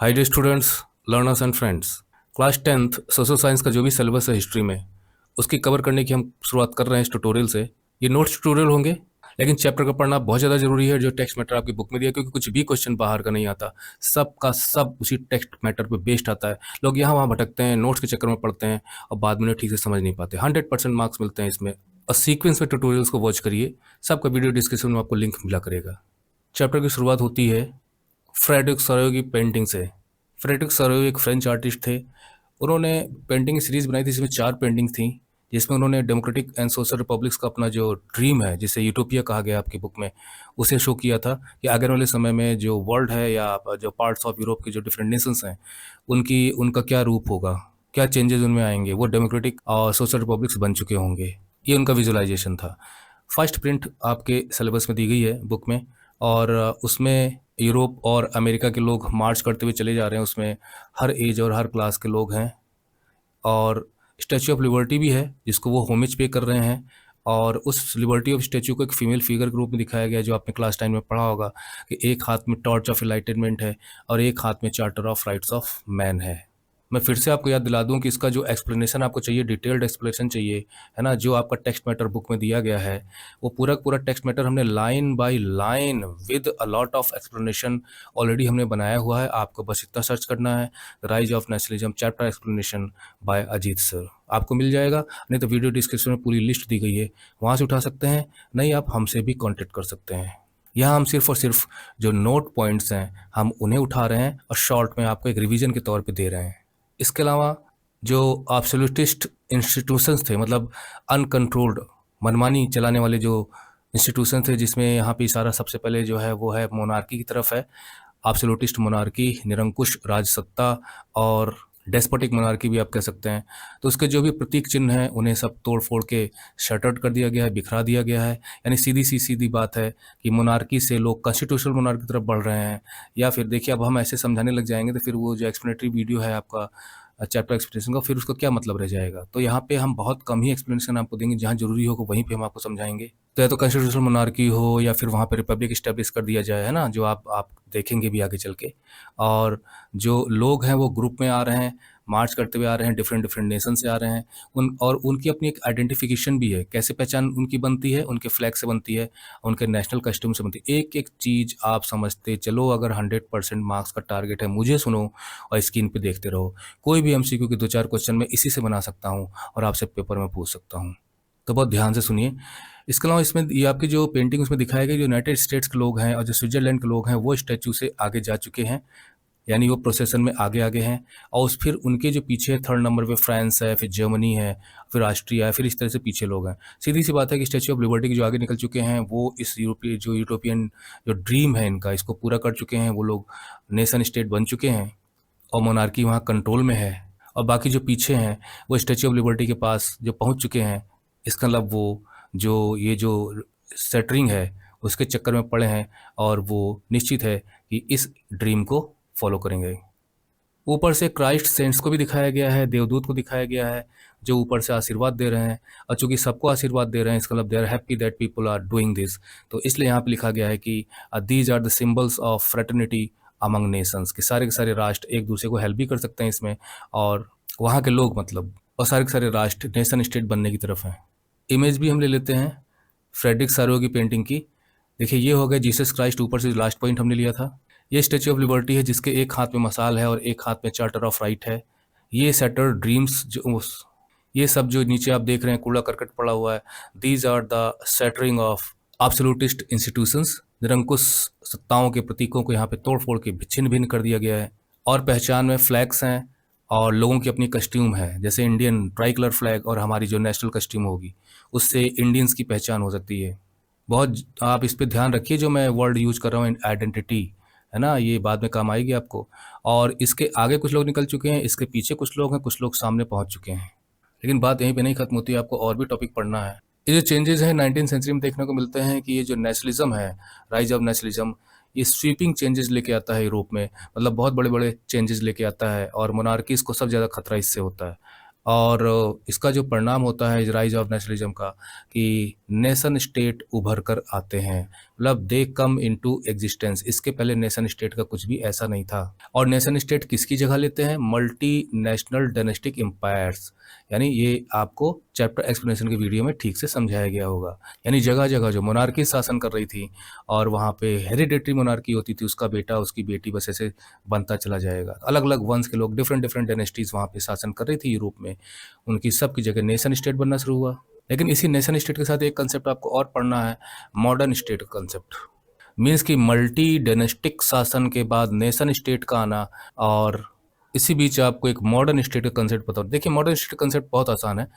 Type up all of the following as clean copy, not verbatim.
Hi dear students, learners and friends. Class 10th social science का जो भी syllabus है हिस्ट्री में, उसकी कवर करने की हम शुरुआत कर रहे हैं इस ट्यूटोरियल से। ये नोट्स ट्यूटोरियल होंगे, लेकिन चैप्टर का पढ़ना बहुत ज़्यादा जरूरी है जो टेक्स्ट मैटर आपकी बुक में दिया है, क्योंकि कुछ भी क्वेश्चन बाहर का नहीं आता। सब का सब उसी टेक्स्ट मैटर पे बेस्ड आता है। लोग यहाँ वहाँ भटकते हैं, नोट्स के चक्कर में पढ़ते हैं और बाद में उन्हें ठीक से समझ नहीं पाते। 100% मार्क्स मिलते हैं इसमें। और सीक्वेंस में ट्यूटोरियल्स को वॉच करिए। सबका वीडियो डिस्क्रिप्शन में आपको लिंक मिला करेगा। चैप्टर की शुरुआत होती है फ्रेडरिक सरोयो की पेंटिंग से। फ्रेडरिक सरोयो एक फ्रेंच आर्टिस्ट थे। उन्होंने पेंटिंग सीरीज बनाई थी जिसमें 4 पेंटिंग थी, जिसमें उन्होंने डेमोक्रेटिक एंड सोशल रिपब्लिक्स का अपना जो ड्रीम है, जिसे यूटोपिया कहा गया आपकी बुक में, उसे शो किया था कि आगे वाले समय में जो वर्ल्ड है या जो पार्ट्स ऑफ यूरोप के जो डिफरेंट नेशंस हैं उनका क्या रूप होगा, क्या चेंजेस उनमें आएंगे, वो डेमोक्रेटिक और सोशल रिपब्लिक्स बन चुके होंगे। ये उनका विजुअलाइजेशन था। फर्स्ट प्रिंट आपके सिलेबस में दी गई है बुक में, और उसमें यूरोप और अमेरिका के लोग मार्च करते हुए चले जा रहे हैं। उसमें हर एज और हर क्लास के लोग हैं, और स्टैचू ऑफ लिबर्टी भी है जिसको वो होमेज पे कर रहे हैं। और उस लिबर्टी ऑफ स्टैचू को एक फीमेल फिगर के रूप में दिखाया गया है, जो आपने क्लास 10 में पढ़ा होगा कि एक हाथ में टॉर्च ऑफ एनलाइटनमेंट है और एक हाथ में charter of rights of man है। मैं फिर से आपको याद दिला दूं कि इसका जो एक्सप्लेनेशन आपको चाहिए, डिटेल्ड एक्सप्लेनेशन चाहिए, है ना, जो आपका टेक्स्ट मैटर बुक में दिया गया है, वो पूरा पूरा टेक्स्ट मैटर हमने line by line with a lot of explanation already हमने बनाया हुआ है। आपको बस इतना सर्च करना है, the rise of nationalism chapter explanation by Ajit sir, आपको मिल जाएगा। नहीं तो वीडियो डिस्क्रिप्शन में पूरी लिस्ट दी गई है, वहाँ से उठा सकते हैं। नहीं, आप हमसे भी कॉन्टेक्ट कर सकते हैं। यहाँ हम सिर्फ और सिर्फ जो नोट पॉइंट्स हैं हम उन्हें उठा रहे हैं और शॉर्ट में आपको एक रिवीजन के तौर पे दे रहे हैं। इसके अलावा जो एब्सोल्यूटिस्ट इंस्टीट्यूशंस थे, मतलब अनकंट्रोल्ड मनमानी चलाने वाले जो इंस्टीट्यूशन थे, जिसमें यहाँ पे इशारा सबसे पहले जो है वो है मोनार्की की तरफ है। एब्सोल्यूटिस्ट मोनार्की, निरंकुश राजसत्ता और डेस्पोटिक मोनार्की भी आप कह सकते हैं। तो उसके जो भी प्रतीक चिन्ह हैं उन्हें सब तोड़ फोड़ के शटआउट कर दिया गया है, बिखरा दिया गया है। यानी सीधी बात है कि मोनार्की से लोग कॉन्स्टिट्यूशनल मोनार्की की तरफ बढ़ रहे हैं। या फिर देखिए, अब हम ऐसे समझाने लग जाएंगे तो फिर वो जो एक्सप्लेनेटरी वीडियो है आपका चैप्टर एक्सप्लेनेशन का, फिर उसका क्या मतलब रह जाएगा। तो यहाँ पे हम बहुत कम ही एक्सप्लेनेशन आपको देंगे, जहाँ जरूरी होगा वहीं पे हम आपको समझाएंगे। तो या तो कॉन्स्टिट्यूशनल मोनार्की हो या फिर वहाँ पे रिपब्लिक इस्टेब्लिश कर दिया जाए, है ना, जो आप देखेंगे भी आगे चल के। और जो लोग हैं वो ग्रुप में आ रहे हैं, मार्च करते हुए आ रहे हैं, डिफरेंट नेशन से आ रहे हैं। और उनकी अपनी एक आइडेंटिफिकेशन भी है। कैसे पहचान उनकी बनती है? उनके फ्लैग से बनती है, उनके नेशनल कस्ट्यूम से बनती है। एक एक चीज़ आप समझते चलो। अगर 100% मार्क्स का टारगेट है, मुझे सुनो और स्क्रीन पे देखते रहो। कोई भी एमसीक्यू के 2-4 क्वेश्चन मैं इसी से बना सकता हूँ और आपसे पेपर में पूछ सकता हूँ। तो बहुत ध्यान से सुनिए। इसके अलावा इसमें ये आपकी जो पेंटिंग उसमें दिखाया गया, जो यूनाइटेड स्टेट्स के लोग हैं और जो स्विट्जरलैंड के लोग हैं, वो स्टैचू से आगे जा चुके हैं, यानी वो प्रोसेशन में आगे हैं। और फिर उनके जो पीछे 3rd नंबर पे फ्रांस है, फिर जर्मनी है, फिर ऑस्ट्रिया है, फिर इस तरह से पीछे लोग हैं। सीधी सी बात है कि स्टैचू ऑफ लिबर्टी के जो आगे निकल चुके हैं वो इस यूरोपियन जो ड्रीम है इनका, इसको पूरा कर चुके हैं। वो लोग नेशन स्टेट बन चुके हैं और मोनार्की वहाँ कंट्रोल में है। और बाकी जो पीछे हैं वो स्टैचू ऑफ लिबर्टी के पास जो पहुँच चुके हैं, इसका मतलब वो जो सेटरिंग है उसके चक्कर में पड़े हैं और वो निश्चित है कि इस ड्रीम को फॉलो करेंगे। ऊपर से क्राइस्ट सेंट्स को भी दिखाया गया है, देवदूत को दिखाया गया है, जो ऊपर से आशीर्वाद दे रहे हैं। और चूंकि सबको आशीर्वाद दे रहे हैं, इसका मतलब they are happy that people are doing this. तो इसलिए यहाँ पे लिखा गया है कि these are the symbols of fraternity among nations, कि सारे के सारे राष्ट्र एक दूसरे को हेल्प भी कर सकते हैं इसमें, और वहाँ के लोग मतलब, और सारे के सारे राष्ट्र नेशन स्टेट बनने की तरफ हैं। इमेज भी हम ले लेते हैं फ्रेडरिक सरोयो की पेंटिंग की। देखिए, ये हो गया जीसस क्राइस्ट, ऊपर से लास्ट पॉइंट हमने लिया था। ये स्टैचू ऑफ लिबर्टी है जिसके एक हाथ में मसाल है और एक हाथ में चार्टर ऑफ राइट है। ये सेटर ड्रीम्स, ये सब जो नीचे आप देख रहे हैं कूड़ा करकट पड़ा हुआ है, these are the shattering of absolutist institutions. निरंकुश सत्ताओं के प्रतीकों को यहाँ पे तोड़ फोड़ के छिन्न भिन्न कर दिया गया है। और पहचान में फ्लैग्स हैं और लोगों की अपनी कस्ट्यूम है, जैसे इंडियन ट्राई कलर फ्लैग और हमारी जो नेशनल कस्ट्यूम होगी, उससे इंडियंस की पहचान हो सकती है। बहुत आप इस पे ध्यान रखिए, जो मैं वर्ड यूज कर रहा हूँ आइडेंटिटी, है ना, ये बाद में काम आएगी आपको। और इसके आगे कुछ लोग निकल चुके हैं, इसके पीछे कुछ लोग हैं, कुछ लोग सामने पहुंच चुके हैं। लेकिन बात यहीं पे नहीं खत्म होती, आपको और भी टॉपिक पढ़ना है। ये जो चेंजेस हैं 19th सेंचुरी में देखने को मिलते हैं कि ये जो नेशनलिज्म है, राइज ऑफ नेशनलिज्म, ये स्वीपिंग चेंजेस लेके आता है यूरोप में। मतलब बहुत बड़े बड़े चेंजेस लेके आता है और मोनार्कीज को सब ज़्यादा खतरा इससे होता है। और इसका जो परिणाम होता है राइज ऑफ नेशनलिज्म का, कि नेशन स्टेट उभर कर आते हैं। मतलब दे कम इनटू एग्जिस्टेंस। इसके पहले नेशन स्टेट का कुछ भी ऐसा नहीं था। और नेशन स्टेट किसकी जगह लेते हैं? Multinational dynastic empires. यानी ये आपको चैप्टर एक्सप्लेनेशन की वीडियो में ठीक से समझाया गया होगा। यानी जगह जगह जो मोनार्की शासन कर रही थी और वहाँ पे हेरिडेटरी मोनार्की होती थी, उसका बेटा उसकी बेटी बस ऐसे बनता चला जाएगा। अलग अलग वंश के लोग, डिफरेंट डिफरेंट डायनेस्टीज वहाँ पे शासन कर रही थी यूरोप में, उनकी सबकी जगह नेशन स्टेट बनना शुरू हुआ। लेकिन इसी नेशन स्टेट के साथ एक कंसेप्ट आपको और पढ़ना है, मॉडर्न स्टेट कंसेप्ट। मीन्स कि मल्टी डायनेस्टिक शासन के बाद नेशन स्टेट का आना, और इसी बीच आपको एक मॉडर्न स्टेट का कंसेप्ट पता हो। देखिए मॉडर्न स्टेट कंसेप्ट बहुत आसान है।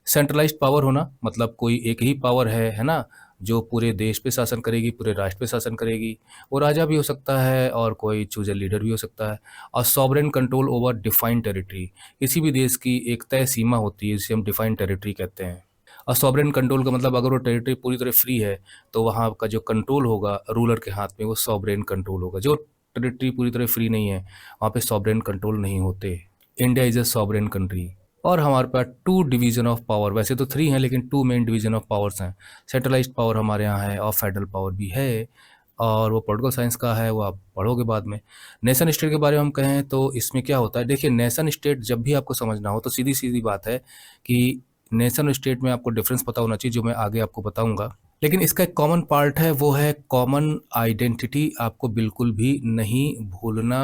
सेंट्रलाइज्ड पावर होना, मतलब कोई एक ही पावर है ना, जो पूरे देश पे शासन करेगी, पूरे राष्ट्र पे शासन करेगी। वो राजा भी हो सकता है और कोई चूजर लीडर भी हो सकता है। और sovereign control over defined territory, किसी भी देश की एक तय सीमा होती है जिसे हम डिफाइंड टेरिटरी कहते हैं। और सॉवरेन कंट्रोल का मतलब अगर वो टेरिटरी पूरी तरह फ्री है तो वहाँ का जो कंट्रोल होगा रूलर के हाथ में, वो सॉवरेन कंट्रोल होगा। जो टेरिटरी पूरी तरह फ्री नहीं है वहाँ पे सॉवरेन कंट्रोल नहीं होते। India is a sovereign country. और हमारे पास टू डिवीजन ऑफ पावर, वैसे तो थ्री हैं लेकिन two main division of powers हैं। सेंट्रलाइज्ड पावर हमारे यहाँ है और फेडरल पावर भी है, और वो पॉलिटिकल साइंस का है, वो आप पढ़ोगे बाद में। नेशन स्टेट के बारे में हम कहें तो इसमें क्या होता है, देखिए नेशन स्टेट जब भी आपको समझना हो तो सीधी सीधी बात है कि नेशन स्टेट में आपको डिफरेंस पता होना चाहिए, जो मैं आगे आपको बताऊंगा। लेकिन इसका एक कॉमन पार्ट है, वो है कॉमन आइडेंटिटी। आपको बिल्कुल भी नहीं भूलना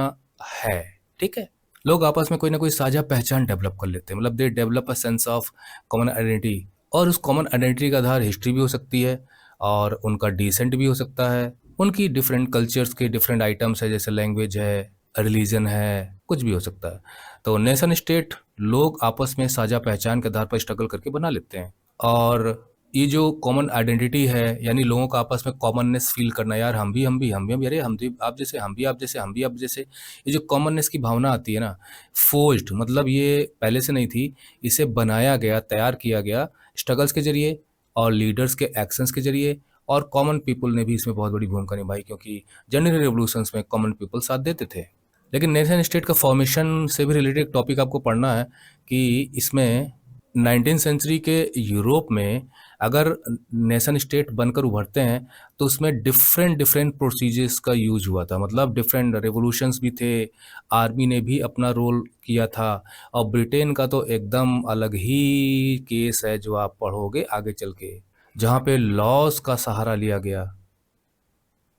है, ठीक है। लोग आपस में कोई ना कोई साझा पहचान डेवलप कर लेते हैं, मतलब they develop a sense of common identity. और उस कॉमन आइडेंटिटी का आधार हिस्ट्री भी हो सकती है और उनका डिसेंट भी हो सकता है। उनकी डिफरेंट कल्चर्स के डिफरेंट आइटम्स है, जैसे लैंग्वेज है, रिलीजन है, कुछ भी हो सकता है। तो नेशन स्टेट लोग आपस में साझा पहचान के आधार पर स्ट्रगल करके बना लेते हैं। और ये जो कॉमन आइडेंटिटी है, यानी लोगों का आपस में कॉमननेस फील करना, यार हम भी, अरे हम भी आप जैसे, हम भी आप जैसे, हम भी आप जैसे, ये जो कॉमननेस की भावना आती है ना, फोर्स्ड, मतलब ये पहले से नहीं थी, इसे बनाया गया, तैयार किया गया स्ट्रगल्स के जरिए और लीडर्स के एक्शंस के जरिए। और कॉमन पीपल ने भी इसमें बहुत बड़ी भूमिका निभाई, क्योंकि जनरल रिवोल्यूशंस में कॉमन पीपल साथ देते थे। लेकिन नेशन स्टेट का फॉर्मेशन से भी रिलेटेड टॉपिक आपको पढ़ना है कि इसमें 19th सेंचुरी के यूरोप में अगर नेशन स्टेट बनकर उभरते हैं तो उसमें डिफरेंट डिफरेंट प्रोसीजर्स का यूज हुआ था, मतलब डिफरेंट रेवोल्यूशंस भी थे, आर्मी ने भी अपना रोल किया था। और ब्रिटेन का तो एकदम अलग ही केस है जो आप पढ़ोगे आगे चल के, जहाँ पे लॉज का सहारा लिया गया।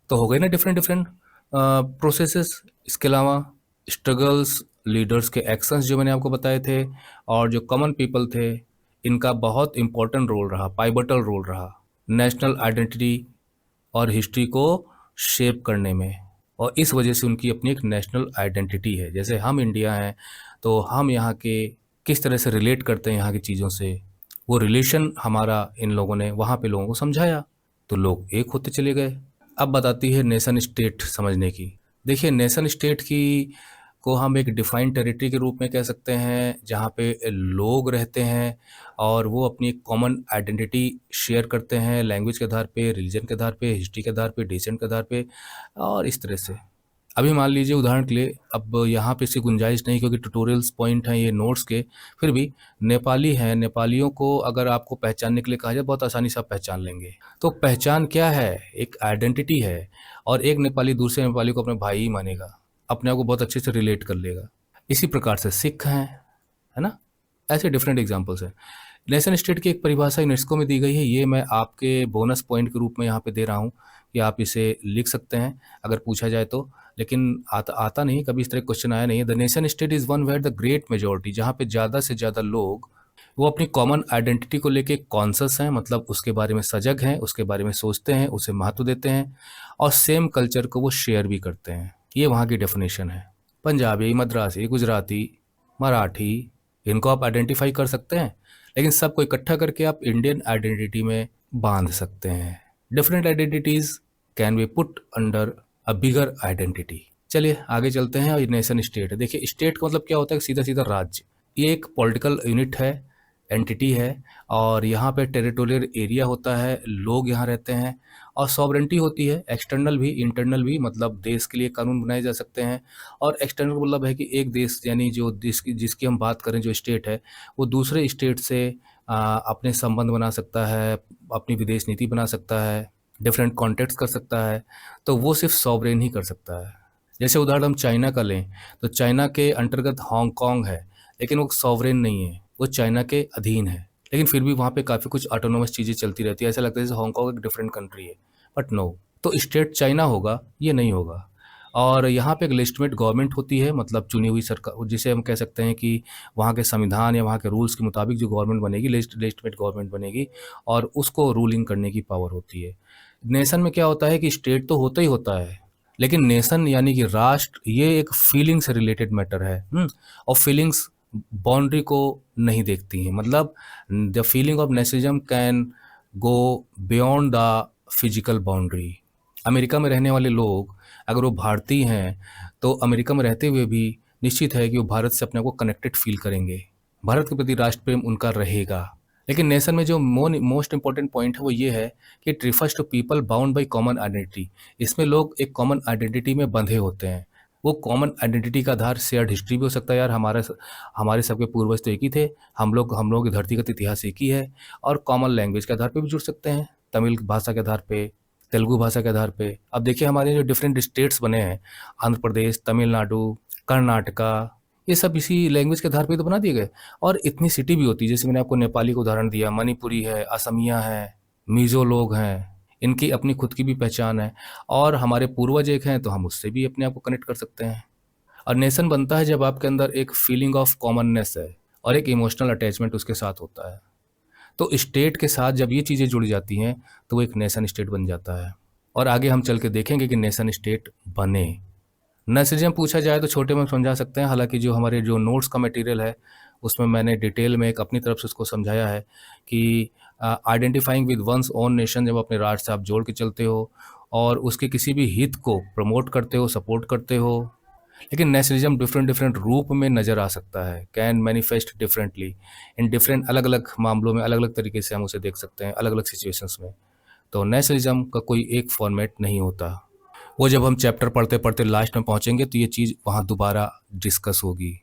तो हो गए ना डिफरेंट डिफरेंट प्रोसेसेस। इसके अलावा स्ट्रगल्स, लीडर्स के एक्शंस जो मैंने आपको बताए थे, और जो कॉमन पीपल थे, इनका बहुत इंपॉर्टेंट रोल रहा, पाइवटल रोल रहा नेशनल आइडेंटिटी और हिस्ट्री को शेप करने में। और इस वजह से उनकी अपनी एक नेशनल आइडेंटिटी है। जैसे हम इंडिया हैं तो हम यहाँ के किस तरह से रिलेट करते हैं यहाँ की चीज़ों से, वो रिलेशन हमारा इन लोगों ने वहाँ पे लोगों को समझाया, तो लोग एक होते चले गए। अब बताती है नेशन स्टेट समझने की। देखिए नेशन स्टेट की को हम एक डिफाइंड टेरिटरी के रूप में कह सकते हैं, जहाँ पे लोग रहते हैं और वो अपनी एक कॉमन आइडेंटिटी शेयर करते हैं, लैंग्वेज के आधार पे, रिलीजन के आधार पे, हिस्ट्री के आधार पे, डिसेंट के आधार पे, और इस तरह से। अभी मान लीजिए उदाहरण के लिए, अब यहाँ पे इसकी गुंजाइश नहीं क्योंकि ट्यूटोरियल्स पॉइंट हैं ये नोट्स के, फिर भी नेपाली हैं, नेपालियों को अगर आपको पहचानने के लिए कहा जाए बहुत आसानी से आप पहचान लेंगे। तो पहचान क्या है? एक आइडेंटिटी है। और एक नेपाली दूसरे नेपाली को अपने भाई ही मानेगा, अपने आप को बहुत अच्छे से रिलेट कर लेगा। इसी प्रकार से सिख हैं, है ना, ऐसे डिफरेंट एग्जाम्पल्स हैं। नेशन स्टेट की एक परिभाषा यूनेस्को में दी गई है, ये मैं आपके बोनस पॉइंट के रूप में यहाँ पे दे रहा हूँ कि आप इसे लिख सकते हैं अगर पूछा जाए तो। लेकिन आता नहीं, कभी इस तरह क्वेश्चन आया नहीं है। The nation state is one where the great majority, जहाँ पे ज़्यादा से ज़्यादा लोग वो अपनी कॉमन आइडेंटिटी को लेके कॉन्शस हैं, मतलब उसके बारे में सजग हैं, उसके बारे में सोचते हैं, उसे महत्व देते हैं, और सेम कल्चर को वो शेयर भी करते हैं। ये वहाँ की डेफिनेशन है। पंजाबी, मद्रासी, गुजराती, मराठी, इनको आप आइडेंटिफाई कर सकते हैं, लेकिन सबको इकट्ठा करके आप इंडियन आइडेंटिटी में बांध सकते हैं। Different identities can be put under a bigger identity. चलिए आगे चलते हैं। और नेशन स्टेट है, देखिए स्टेट का मतलब क्या होता है? सीधा सीधा राज्य। ये एक पॉलिटिकल यूनिट है, एंटिटी है, और यहाँ पे टेरिटोरियल एरिया होता है, लोग यहाँ रहते हैं, और सॉवरेंटी होती है, एक्सटर्नल भी इंटरनल भी, मतलब देश के लिए कानून बनाए जा सकते हैं। और एक्सटर्नल मतलब है कि एक देश, यानी जो जिसकी हम बात करें, जो स्टेट है, वो दूसरे स्टेट से अपने संबंध बना सकता है, अपनी विदेश नीति बना सकता है, डिफरेंट कॉन्टेक्ट्स कर सकता है, तो वो सिर्फ सॉवरेन ही कर सकता है। जैसे उदाहरण हम चाइना का लें, तो चाइना के अंतर्गत हांगकांग है, लेकिन वो सॉवरेन नहीं है, वो चाइना के अधीन है, लेकिन फिर भी वहाँ पे काफ़ी कुछ ऑटोनोमस चीज़ें चलती रहती है, ऐसा लगता है जैसे हांगकांग एक डिफरेंट कंट्री है, बट नो। तो स्टेट चाइना होगा, ये नहीं होगा। और यहाँ पे एक लेजिटिमेट गवर्नमेंट होती है, मतलब चुनी हुई सरकार, जिसे हम कह सकते हैं कि वहाँ के संविधान या वहाँ के रूल्स के मुताबिक जो गवर्नमेंट बनेगी, लेजिटिमेट गवर्नमेंट बनेगी, और उसको रूलिंग करने की पावर होती है। नेशन में क्या होता है कि स्टेट तो होता ही होता है, लेकिन नेशन यानी कि राष्ट्र, ये एक फीलिंग से रिलेटेड मैटर है। और फीलिंग्स बाउंड्री को नहीं देखती हैं, मतलब the feeling of nationalism can go beyond the physical boundary. America में रहने वाले लोग अगर वो भारतीय हैं, तो अमेरिका में रहते हुए भी निश्चित है कि वो भारत से अपने आप को कनेक्टेड फील करेंगे, भारत के प्रति राष्ट्र प्रेम उनका रहेगा। लेकिन नेशन में जो मोस्ट इंपॉर्टेंट पॉइंट है वो ये है कि it refers to people bound by common identity. इसमें लोग एक कॉमन आइडेंटिटी में बंधे होते हैं। वो कॉमन आइडेंटिटी का आधार शेयर्ड हिस्ट्री भी हो सकता है, यार हमारे सबके पूर्वज तो एक ही थे, हम लोग की धरतीगत इतिहास एक ही है। और कॉमन लैंग्वेज के आधार पे भी जुड़ सकते हैं, तमिल भाषा के आधार पे, तेलुगु भाषा के आधार पे। अब देखिए हमारे जो डिफरेंट स्टेट्स बने हैं, आंध्र प्रदेश, तमिलनाडु, कर्नाटका, ये सब इसी लैंग्वेज के आधार पे तो बना दिए गए। और इतनी सिटी भी होती है, जैसे मैंने आपको नेपाली का उदाहरण दिया, मणिपुरी है, असमिया है, मिज़ो लोग हैं, इनकी अपनी खुद की भी पहचान है। और हमारे पूर्वज एक हैं, तो हम उससे भी अपने आप को कनेक्ट कर सकते हैं। और नेशन बनता है जब आपके अंदर एक फीलिंग ऑफ कॉमननेस है और एक इमोशनल अटैचमेंट उसके साथ होता है। तो स्टेट के साथ जब ये चीज़ें जुड़ जाती हैं, तो वो एक नेशन स्टेट बन जाता है। और आगे हम चल के देखेंगे कि नेशन स्टेट बने। नर्सरी में पूछा जाए तो छोटे में समझा सकते हैं, हालांकि जो हमारे जो नोट्स का मटेरियल है उसमें मैंने डिटेल में एक अपनी तरफ से उसको समझाया है कि identifying with one's own nation, जब अपने राष्ट्र से आप जोड़ के चलते हो और उसके किसी भी हित को प्रमोट करते हो, सपोर्ट करते हो। लेकिन नेशनलिज्म डिफरेंट डिफरेंट रूप में नज़र आ सकता है, can manifest differently in different, अलग अलग मामलों में अलग अलग तरीके से हम उसे देख सकते हैं, अलग अलग सिचुएशंस में। तो नेशनलिज्म का कोई एक फॉर्मेट नहीं होता। वो जब हम चैप्टर पढ़ते पढ़ते लास्ट में पहुंचेंगे तो ये चीज़ वहाँ दोबारा डिस्कस होगी।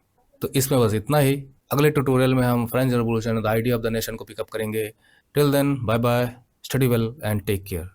तो इसमें बस इतना ही। अगले ट्यूटोरियल में हम French revolution the idea of the nation को पिकअप करेंगे। Till then, bye bye, study well and take care.